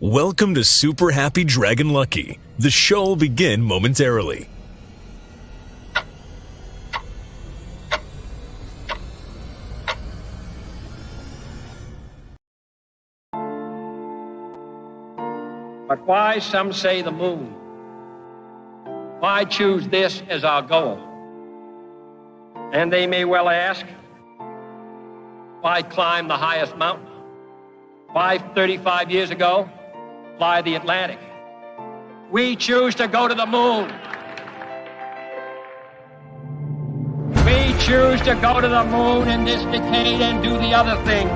Welcome to Super Happy Dragon Lucky. The show will begin momentarily. But why, some say, the moon? Why choose this as our goal? And they may well ask, why climb the highest mountain? Why, 35 years ago, fly the Atlantic? We choose to go to the moon. We choose to go to the moon in this decade and do the other thing.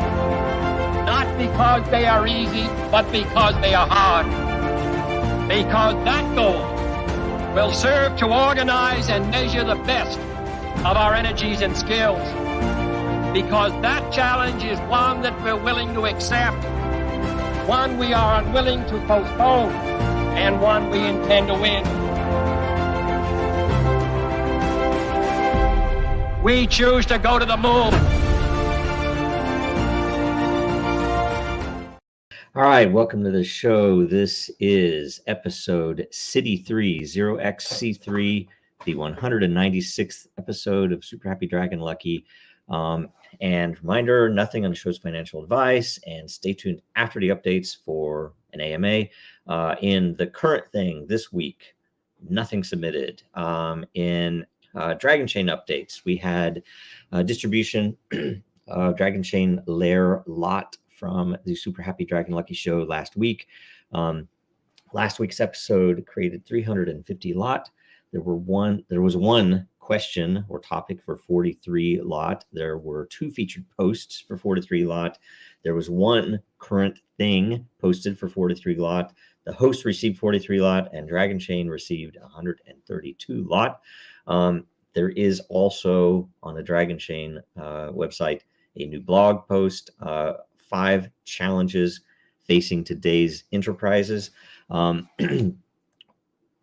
Not because they are easy, but because they are hard. Because that goal will serve to organize and measure the best of our energies and skills. Because that challenge is one that we're willing to accept, one we are unwilling to postpone, and one we intend to win. We choose to go to the moon. All right, welcome to the show. This is episode City 3, 0xc3, the 196th episode of Super Happy Dragon Lucky. And reminder, nothing on the show's financial advice, and stay tuned after the updates for an AMA. In the current thing this week, nothing submitted. In Dragonchain updates, we had distribution of Dragonchain Lair lot from the Super Happy Dragon Lucky show last week. Last week's episode created 350 lot. There was one question or topic for 43 lot. There were 2 featured posts for 43 lot. There was 1 current thing posted for 43 lot. The host received 43 lot, and Dragonchain received 132 lot. There is also on the Dragonchain website a new blog post, 5 challenges facing today's enterprises.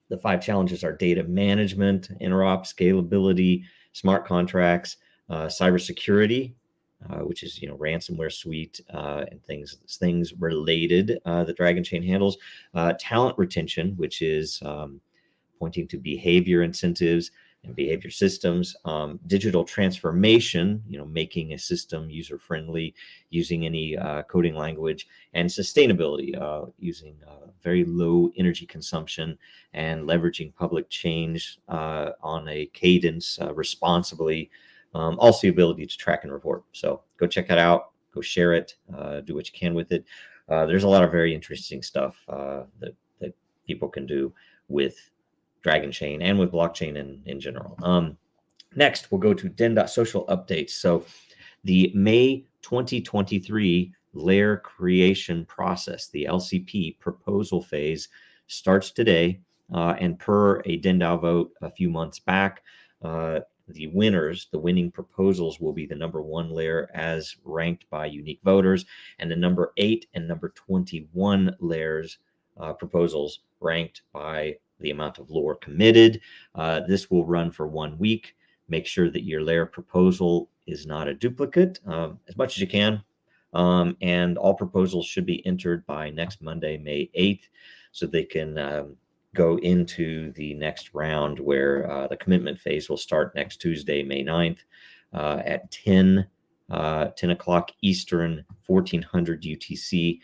The 5 challenges are data management, interop, scalability, smart contracts, cybersecurity, which is ransomware suite and things related. The Dragonchain handles talent retention, which is pointing to behavior incentives and behavior systems, digital transformation, making a system user friendly, using any coding language, and sustainability, using very low energy consumption and leveraging public change on a cadence responsibly. Also the ability to track and report. So go check it out, go share it, do what you can with it. There's a lot of very interesting stuff that people can do with Dragonchain and with blockchain in general. Next, we'll go to Den.Social updates. So the May 2023 layer creation process, the LCP proposal phase, starts today. And per a DENDAO vote a few months back, the winning proposals will be the number 1 layer as ranked by unique voters, and the number 8 and number 21 layers proposals ranked by the amount of lore committed. This will run for 1 week. Make sure that your layer proposal is not a duplicate as much as you can. And all proposals should be entered by next Monday, May 8th, so they can go into the next round where the commitment phase will start next Tuesday, May 9th at 10 o'clock Eastern, 1400 UTC.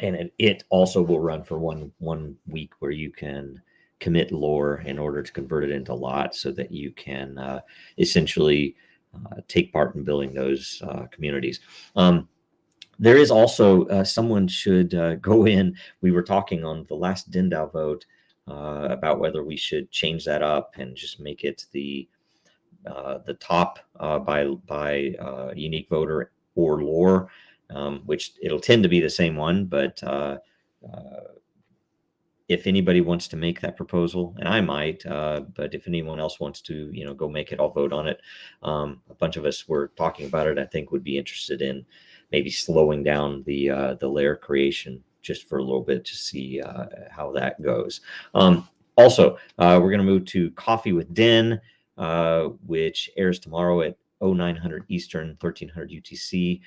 And it also will run for one week where you can commit lore in order to convert it into lots so that you can essentially take part in building those communities. There is also someone should go in. We were talking on the last DENDAO vote about whether we should change that up and just make it the top by unique voter or lore. Which it'll tend to be the same one, but if anybody wants to make that proposal, and I might, but if anyone else wants to, go make it, I'll vote on it. A bunch of us were talking about it. I think would be interested in maybe slowing down the layer creation just for a little bit to see how that goes. Also, we're going to move to Coffee with Den, which airs tomorrow at 0900 Eastern, 1300 UTC.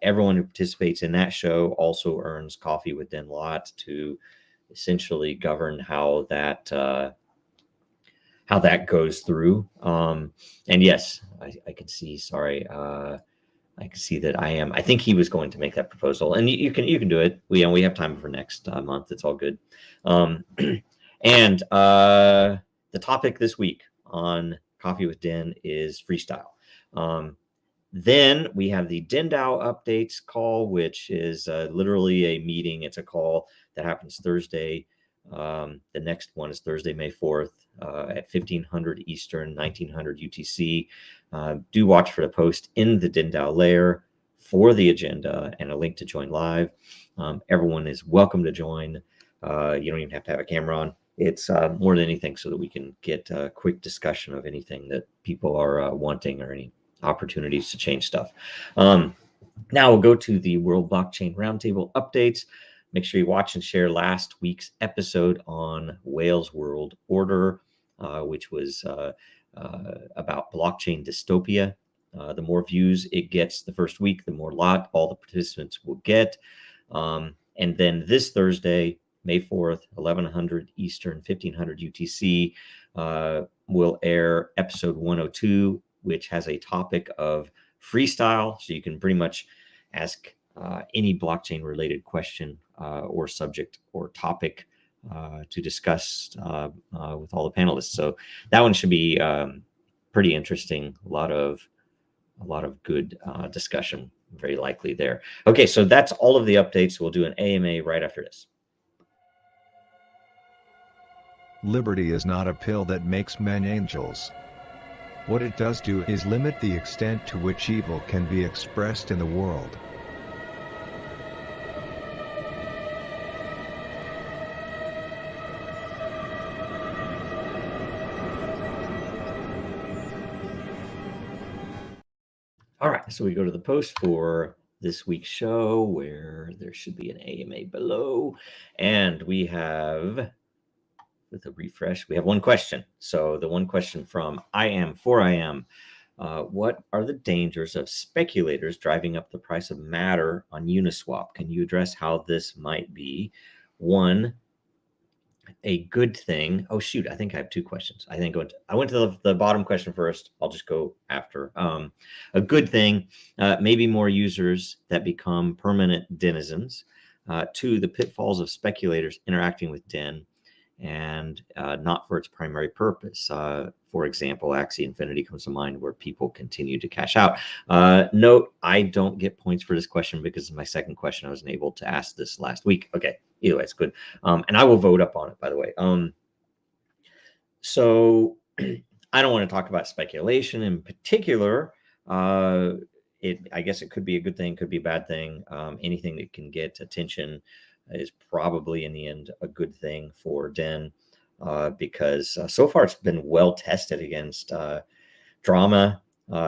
Everyone who participates in that show also earns coffee with Den Lot to essentially govern how that goes through. And yes, I can see. Sorry, I can see that I think he was going to make that proposal, and you can do it. We have time for next month. It's all good. And the topic this week on Coffee with Den is freestyle. Then we have the DENDAO Updates call, which is literally a meeting. It's a call that happens Thursday. The next one is Thursday, May 4th at 1500 Eastern, 1900 UTC. Do watch for the post in the DENDAO layer for the agenda and a link to join live. Everyone is welcome to join. You don't even have to have a camera on. It's more than anything so that we can get a quick discussion of anything that people are wanting or any opportunities to change stuff. Now we'll go to the World Blockchain Roundtable updates. Make sure you watch and share last week's episode on Whale's World Order, which was about blockchain dystopia. The more views it gets the first week, the more lot all the participants will get. And then this Thursday, May 4th, 1100 Eastern, 1500 UTC, will air episode 102, which has a topic of freestyle. So you can pretty much ask any blockchain related question or subject or topic to discuss with all the panelists. So that one should be pretty interesting. A lot of good discussion, very likely there. Okay, so that's all of the updates. We'll do an AMA right after this. Liberty is not a pill that makes men angels. What it does do is limit the extent to which evil can be expressed in the world. All right, so we go to the post for this week's show where there should be an AMA below. And we have, with a refresh, we have one question. So the one question from I am for I am. What are the dangers of speculators driving up the price of matter on Uniswap? Can you address how this might be, one, a good thing? Oh, shoot, I think I have two questions. I went to the bottom question first. I'll just go after. A good thing, maybe more users that become permanent denizens. Two, the pitfalls of speculators interacting with Den and not for its primary purpose. For example, Axie Infinity comes to mind, where people continue to cash out. Note, I don't get points for this question because it's my second question. I wasn't able to ask this last week. Okay, either way, it's good. And I will vote up on it, by the way. So I don't want to talk about speculation in particular. I guess it could be a good thing, could be a bad thing. Anything that can get attention is probably in the end a good thing for Den, because so far it's been well tested against drama,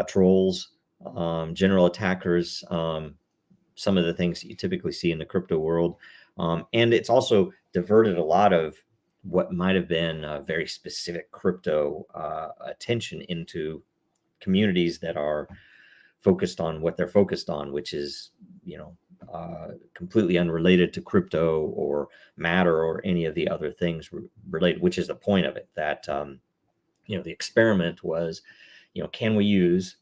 trolls, general attackers, some of the things that you typically see in the crypto world. And it's also diverted a lot of what might have been very specific crypto attention into communities that are focused on what they're focused on, which is, completely unrelated to crypto or matter or any of the other things related, which is the point of it, that, the experiment was, can we use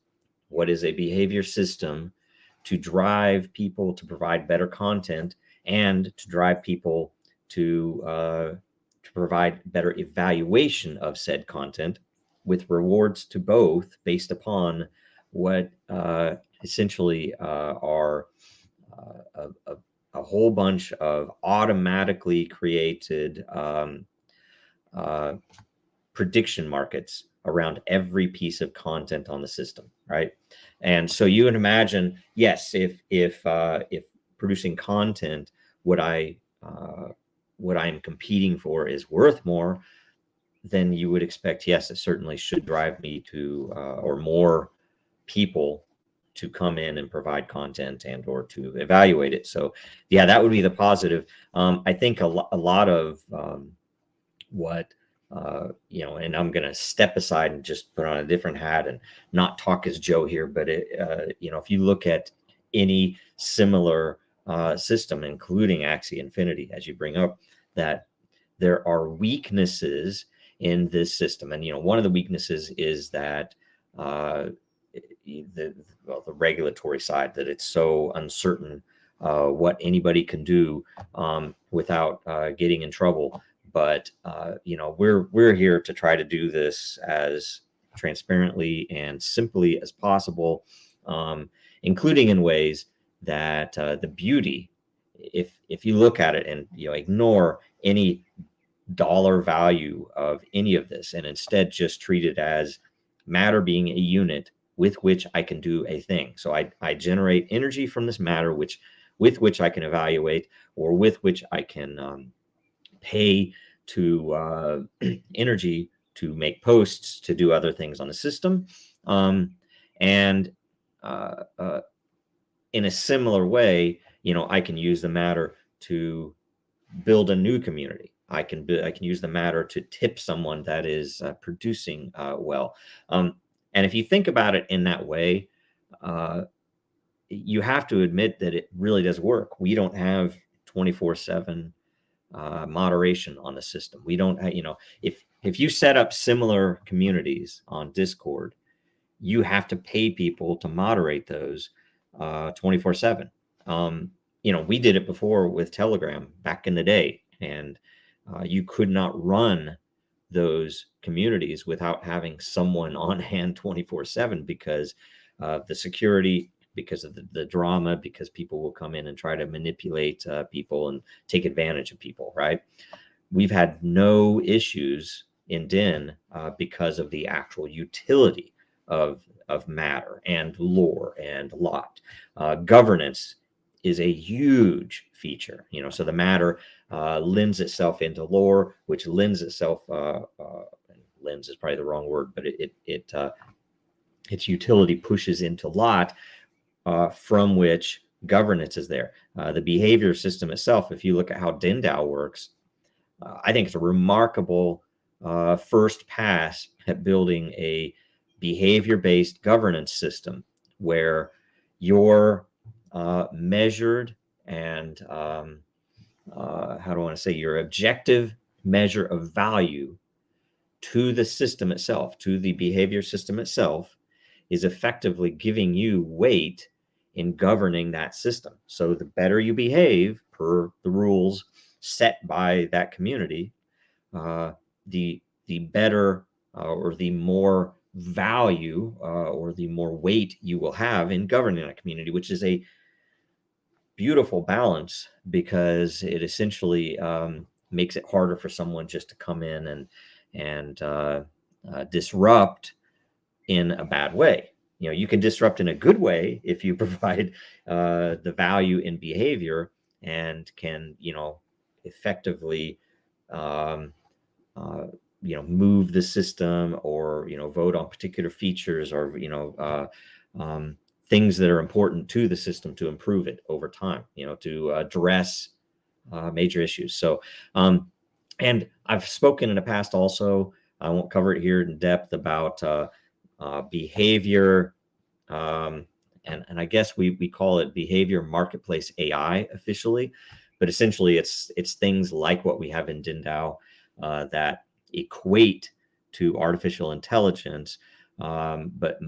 what is a behavior system to drive people to provide better content and to drive people to provide better evaluation of said content with rewards to both based upon what essentially are a whole bunch of automatically created prediction markets around every piece of content on the system, right? And so you would imagine, yes, if producing content, what I'm competing for is worth more, then you would expect, yes, it certainly should drive me to or more people to come in and provide content and or to evaluate it. So yeah, that would be the positive. I think a lot of what and I'm going to step aside and just put on a different hat and not talk as Joe here, but if you look at any similar system, including Axie Infinity, as you bring up, that there are weaknesses in this system. And, one of the weaknesses is that the regulatory side, that it's so uncertain what anybody can do without getting in trouble. But we're here to try to do this as transparently and simply as possible, including in ways that the beauty, if you look at it and ignore any dollar value of any of this and instead just treat it as matter being a unit with which I can do a thing. So I generate energy from this matter, with which I can evaluate, or with which I can pay to energy to make posts, to do other things on the system. And in a similar way, I can use the matter to build a new community. I can use the matter to tip someone that is producing well. And if you think about it in that way, you have to admit that it really does work. We don't have 24/7 moderation on the system. We don't, if you set up similar communities on Discord, you have to pay people to moderate those 24/7. We did it before with Telegram back in the day, and you could not run those communities without having someone on hand 24/7 because of the security, because of the drama, because people will come in and try to manipulate people and take advantage of people, right? We've had no issues in Den because of the actual utility of matter and lore and lot. Governance is a huge feature, so the matter lends itself into lore, which lends itself, lends is probably the wrong word, but its utility pushes into lot, from which governance is there. The behavior system itself, if you look at how DENDAO works, I think it's a remarkable first pass at building a behavior-based governance system where you're measured and how do I want to say, your objective measure of value to the system itself, to the behavior system itself, is effectively giving you weight in governing that system. So the better you behave per the rules set by that community, the better or the more value or the more weight you will have in governing that community, which is a beautiful balance, because it essentially makes it harder for someone just to come in and disrupt in a bad way. You can disrupt in a good way if you provide the value in behavior and can, effectively, move the system, or, vote on particular features, or, things that are important to the system to improve it over time, to address major issues. So, and I've spoken in the past also, I won't cover it here in depth, about behavior, and I guess we call it behavior marketplace AI officially, but essentially it's things like what we have in DENDAO that equate to artificial intelligence, but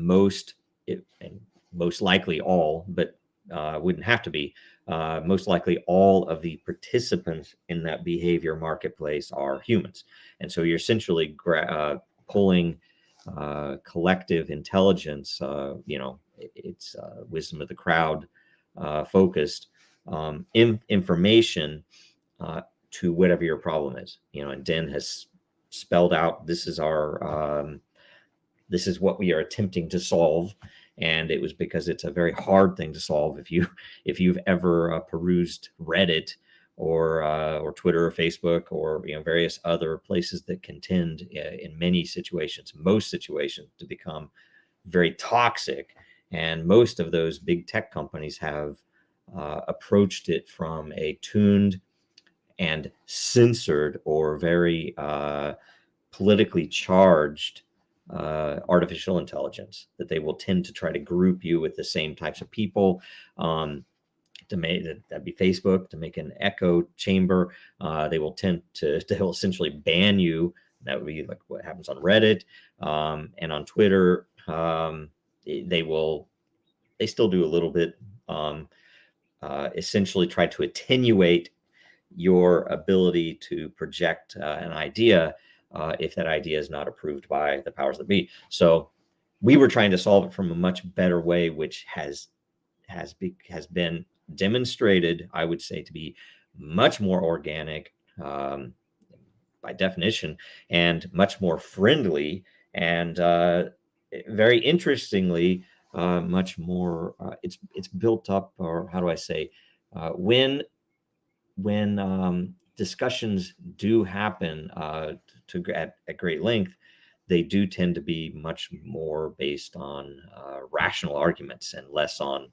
most likely all, but wouldn't have to be, most likely all of the participants in that behavior marketplace are humans. And so you're essentially pulling collective intelligence, it's wisdom of the crowd focused information to whatever your problem is. And Den has spelled out, this is what we are attempting to solve. And it was because it's a very hard thing to solve. If you've ever perused Reddit or Twitter or Facebook or various other places that can tend in many situations, most situations, to become very toxic, and most of those big tech companies have approached it from a tuned and censored or very politically charged artificial intelligence, that they will tend to try to group you with the same types of people. To make that'd be Facebook, to make an echo chamber. They will tend to they'll essentially ban you. That would be like what happens on Reddit, and on Twitter. They still do a little bit, essentially try to attenuate your ability to project an idea if that idea is not approved by the powers that be. So we were trying to solve it from a much better way, which has been demonstrated, I would say, to be much more organic by definition, and much more friendly, and very interestingly, much more. It's built up, or how do I say, when discussions do happen at great length, they do tend to be much more based on rational arguments and less on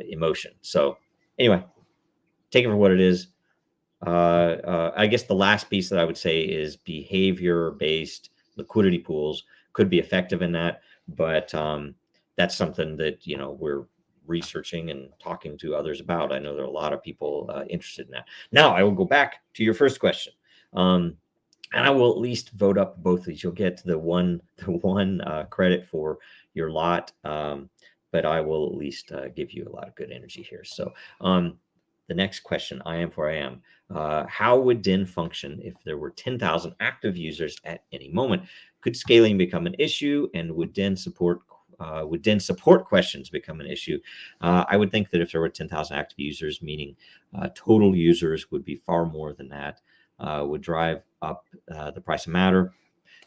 emotion. So anyway, take it for what it is. I guess the last piece that I would say is behavior-based liquidity pools could be effective in that, but that's something that we're researching and talking to others about. I know there are a lot of people interested in that. Now I will go back to your first question, and I will at least vote up both of these. You'll get the one credit for your lot, but I will at least give you a lot of good energy here. So the next question, I am. How would DEN function if there were 10,000 active users at any moment? Could scaling become an issue, and would DEN support questions become an issue? I would think that if there were 10,000 active users, meaning total users would be far more than that, would drive up the price of Matter.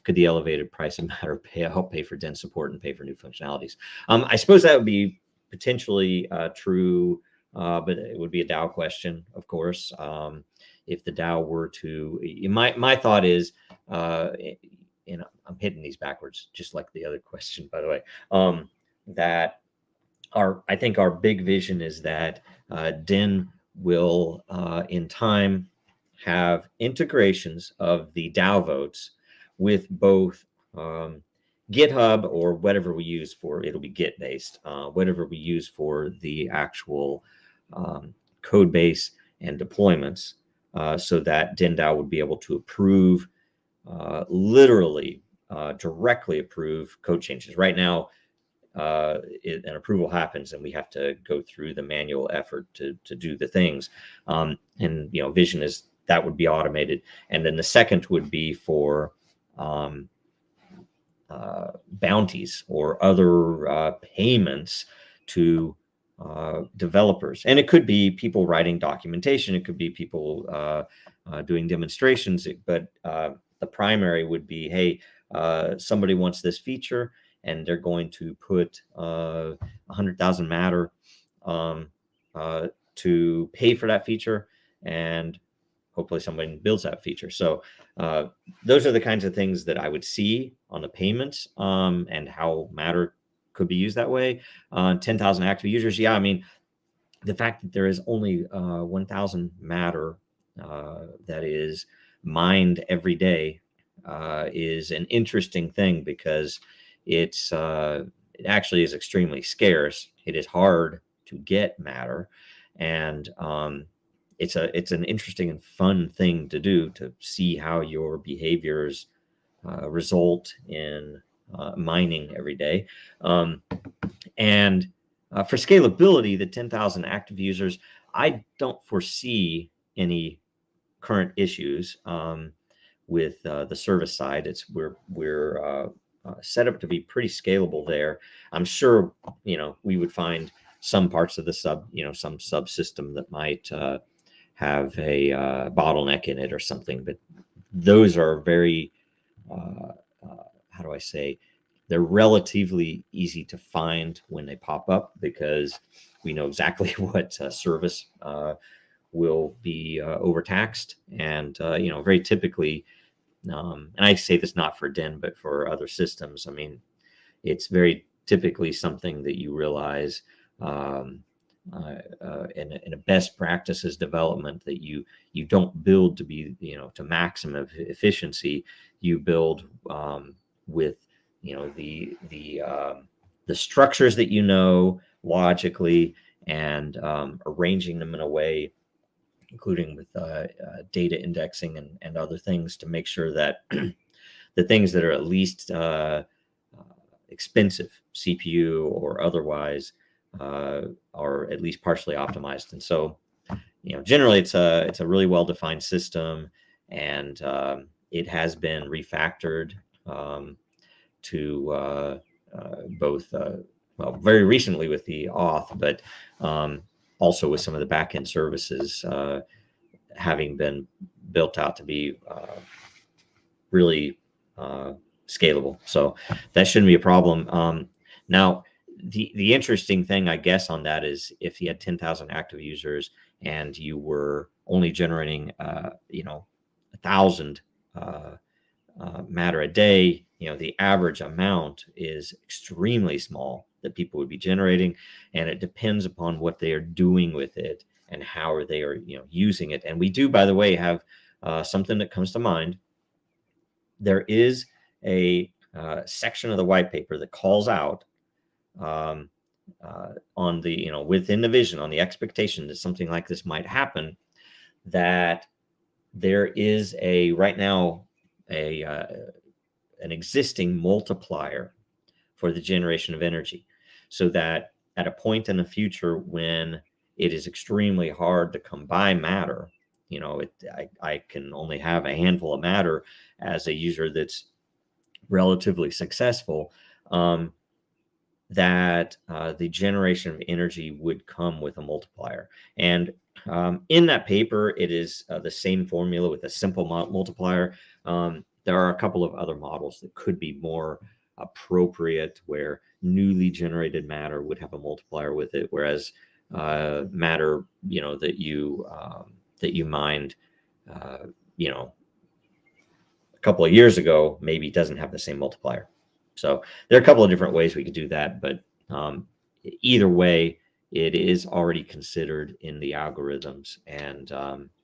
Could the elevated price of Matter help pay for DEN support and pay for new functionalities? I suppose that would be potentially true, but it would be a DAO question, of course. If the DAO were to, my thought is, I'm hitting these backwards, just like the other question, by the way, that I think our big vision is that DEN will, in time, have integrations of the DAO votes with both GitHub, or whatever we use for, it'll be Git based, whatever we use for the actual code base and deployments, so that DENDAO would be able to approve, literally directly approve code changes. Right now, an approval happens and we have to go through the manual effort to do the things. And vision is that would be automated. And then the second would be for bounties or other payments to developers. And it could be people writing documentation. It could be people doing demonstrations. But the primary would be, hey, somebody wants this feature, and they're going to put 100,000 Matter to pay for that feature, and hopefully somebody builds that feature. So those are the kinds of things that I would see on the payments, and how Matter could be used that way. 10,000 active users. Yeah, I mean, the fact that there is only 1,000 Matter that is mined every day is an interesting thing, because it actually is extremely scarce. It is hard to get Matter, and it's an interesting and fun thing to do, to see how your behaviors result in mining every day. And for scalability, the 10,000 active users, I don't foresee any current issues with the service side. We're set up to be pretty scalable there. I'm sure we would find some parts of the some subsystem that might have a bottleneck in it or something, but those are very how do I say, they're relatively easy to find when they pop up, because we know exactly what service will be overtaxed. And very typically, and I say this not for DEN but for other systems, I mean, it's very typically something that you realize in a best practices development, that you don't build to be to maximum efficiency. You build with the structures that logically, and arranging them in a way, including with data indexing and other things, to make sure that the things that are at least expensive, CPU or otherwise, are at least partially optimized. And so, generally it's a really well-defined system, and it has been refactored to both, very recently with the auth, but also with some of the backend services having been built out to be really scalable. So that shouldn't be a problem. Now, the interesting thing, I guess, on that is if you had 10,000 active users and you were only generating, 1,000 matter a day, the average amount is extremely small that people would be generating, and it depends upon what they are doing with it and how they are, using it. And we do, by the way, have something that comes to mind. There is a section of the white paper that calls out on the, within the vision, on the expectation that something like this might happen, that there is right now an existing multiplier for the generation of energy, so that at a point in the future when it is extremely hard to come by matter, I can only have a handful of matter as a user that's relatively successful, that the generation of energy would come with a multiplier. And in that paper, it is the same formula with a simple multiplier. There are a couple of other models that could be more appropriate, where newly generated matter would have a multiplier with it, whereas matter, that you mined, a couple of years ago, maybe doesn't have the same multiplier. So there are a couple of different ways we could do that, but either way, it is already considered in the algorithms, and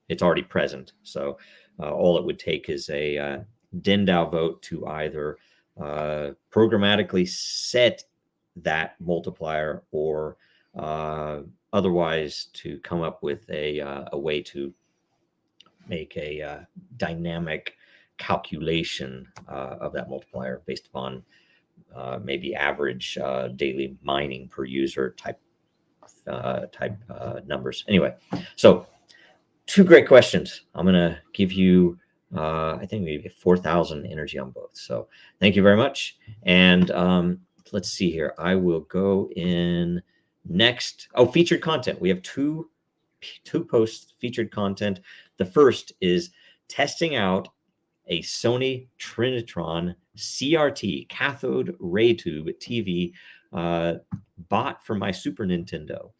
it's already present. So all it would take is a DENDAO vote to either programmatically set that multiplier, or otherwise to come up with a way to make a dynamic calculation of that multiplier based upon maybe average daily mining per user type numbers. Anyway, so two great questions. I'm going to give you, I think maybe 4,000 energy on both. So thank you very much. And let's see here. I will go in next. Oh, featured content. We have two posts featured content. The first is testing out a Sony Trinitron CRT, cathode ray tube TV, bought for my Super Nintendo,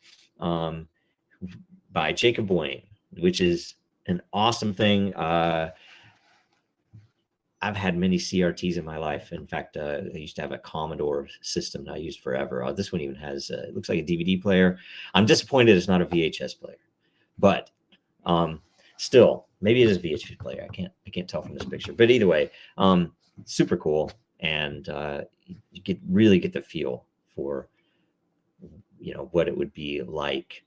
by Jacob Wayne, which is an awesome thing. I've had many CRTs in my life. In fact, I used to have a Commodore system that I used forever. This one even has, it looks like a DVD player. I'm disappointed it's not a VHS player, but still, maybe it is a VHS player. I can't tell from this picture, but either way, super cool. And you really get the feel for, what it would be like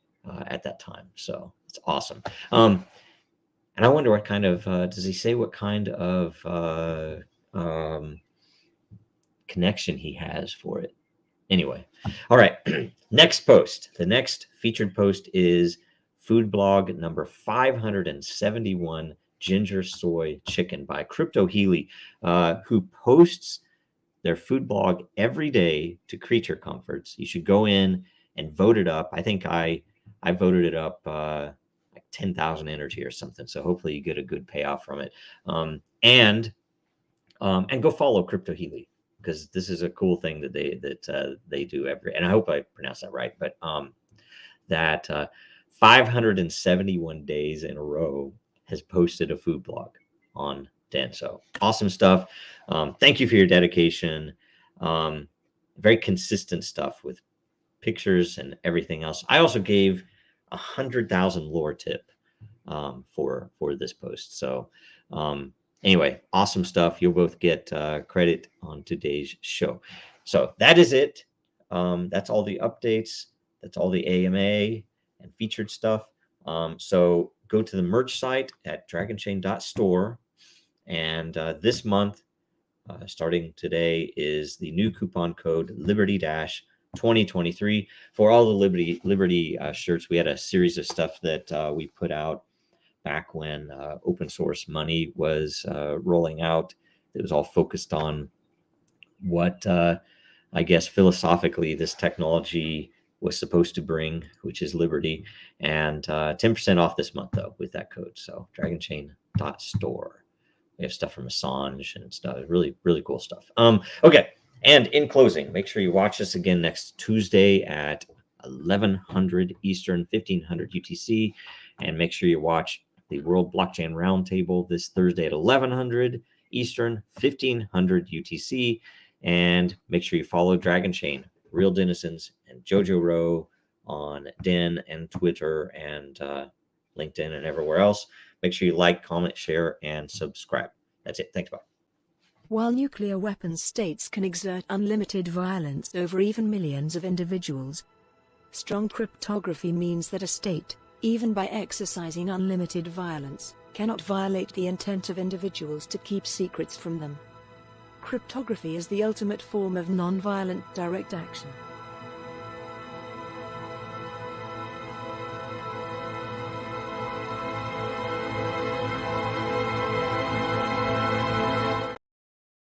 at that time. So it's awesome. And I wonder what kind of, does he say what kind of connection he has for it? Anyway, all right. Next post. The next featured post is food blog number 571, Ginger Soy Chicken by Crypto Healy, who posts their food blog every day to Creature Comforts. You should go in and vote it up. I think I voted it up like 10,000 energy or something. So hopefully you get a good payoff from it. And go follow Crypto Healy, because this is a cool thing that they do every, and I hope I pronounced that right, but that 571 days in a row has posted a food blog on Den. So awesome stuff. Thank you for your dedication. Very consistent stuff with pictures and everything else. I also gave 100,000 lore tip for this post. So Anyway, awesome stuff. You'll both get credit on today's show. So that is it. That's all the updates. That's all the AMA and featured stuff. So go to the merch site at Dragonchain.Store. And this month, starting today, is the new coupon code Liberty-2023 for all the Liberty shirts. We had a series of stuff that we put out back when open source money was rolling out. It was all focused on what I guess philosophically this technology was supposed to bring, which is liberty. And 10% off this month though with that code. So Dragonchain.Store. We have stuff from Assange and stuff. Really, really cool stuff. Okay. And in closing, make sure you watch us again next Tuesday at 1100 Eastern, 1500 UTC. And make sure you watch the World Blockchain Roundtable this Thursday at 1100 Eastern, 1500 UTC. And make sure you follow Dragonchain, Real Denizens, and Jojo Rowe on Den and Twitter and LinkedIn and everywhere else. Make sure you like, comment, share, and subscribe. That's it. Thanks, bye. While nuclear weapons states can exert unlimited violence over even millions of individuals, strong cryptography means that a state, even by exercising unlimited violence, cannot violate the intent of individuals to keep secrets from them. Cryptography is the ultimate form of non-violent direct action.